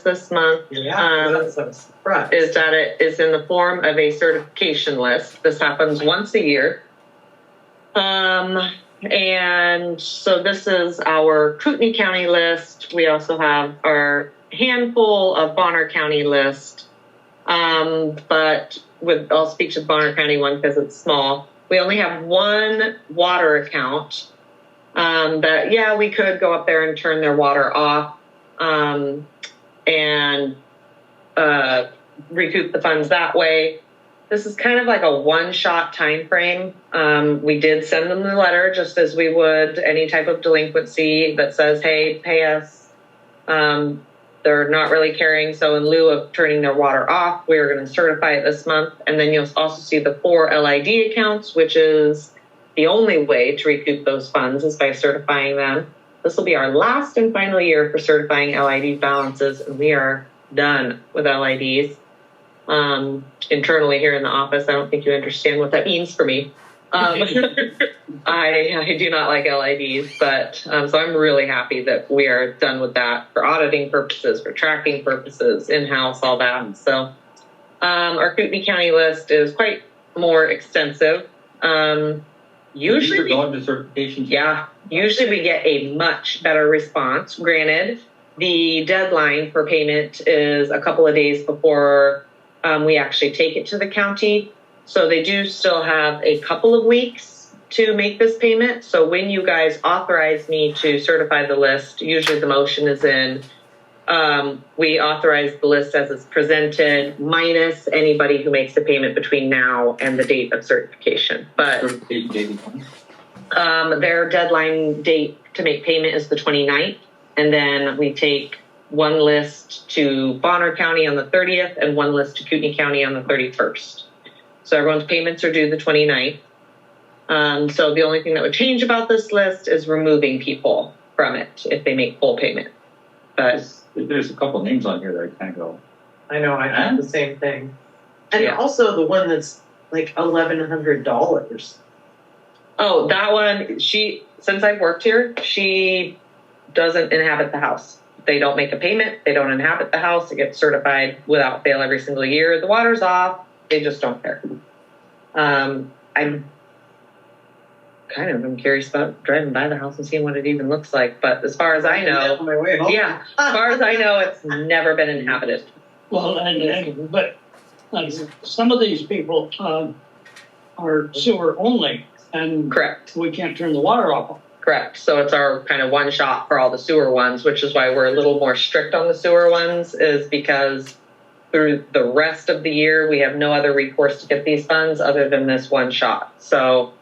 this month that's a surprise. is that it is in the form of a certification list. This happens once a year. And so this is our Kootenai County list. We also have our handful of Bonner County list. But I'll speak to the Bonner County one because it's small. We only have one water account. But we could go up there and turn their water off, and recoup the funds that way. This is kind of like a one-shot time frame. We did send them the letter just as we would any type of delinquency that says, hey, pay us. They're not really caring. So in lieu of turning their water off, we're going to certify it this month. And then you'll also see the 4 LID accounts, which is the only way to recoup those funds is by certifying them. This will be our last and final year for certifying LID balances, and we are done with LIDs. Internally here in the office, I don't think you understand what that means for me. I do not like LIDs, but so I'm really happy that we are done with that for auditing purposes, for tracking purposes, in-house, all that. So our Kootenai County list is quite more extensive. Usually we get a much better response. Granted, the deadline for payment is a couple of days before we actually take it to the county. So they do still have a couple of weeks to make this payment. So when you guys authorize me to certify the list, usually the motion is in. We authorize the list as it's presented, minus anybody who makes a payment between now and the date of certification. But their deadline date to make payment is the 29th. And then we take one list to Bonner County on the 30th and one list to Kootenai County on the 31st. So everyone's payments are due the 29th. So the only thing that would change about this list is removing people from it if they make full payment. But there's a couple names on here that I kind of go. I know, I have the same thing. And also the one that's like $1,100. Oh, that one, since I've worked here, she doesn't inhabit the house. They don't make a payment. They don't inhabit the house. It gets certified without fail every single year. The water's off. They just don't care. I'm curious about driving by the house and seeing what it even looks like. But as far as I know, as far as I know, it's never been inhabited. Well, but some of these people are sewer only, and correct. We can't turn the water off. Correct. So it's our kind of one shot for all the sewer ones, which is why we're a little more strict on the sewer ones, is because through the rest of the year, we have no other recourse to get these funds other than this one shot. So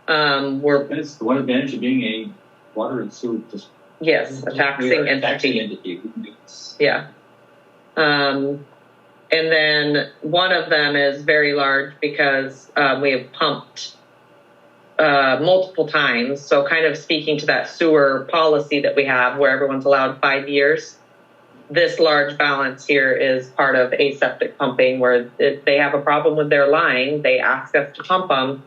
it's the one advantage of being a water and sewer district. Yes, a taxing entity. Yeah. And then one of them is very large because we have pumped multiple times. So kind of speaking to that sewer policy that we have where everyone's allowed 5 years, this large balance here is part of aseptic pumping where if they have a problem with their line, they ask us to pump them.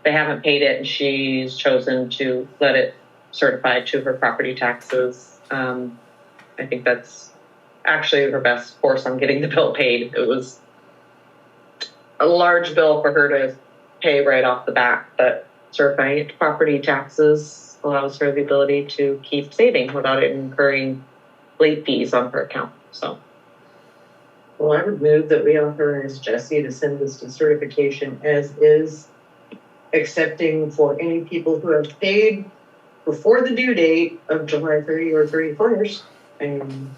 They haven't paid it, and she's chosen to let it certify to her property taxes. I think that's actually her best course on getting the bill paid. It was a large bill for her to pay right off the bat, but certifying it to property taxes allows her the ability to keep saving without it incurring late fees on her account. So, well, I would move that we authorize Jesse to send this to certification as is, accepting for any people who have paid before the due date of July 30 or 31st and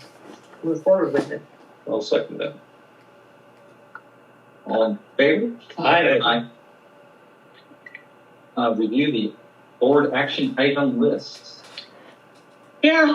move forward with it. I'll second that. All in favor? Aye. Review the board action item list. yeah.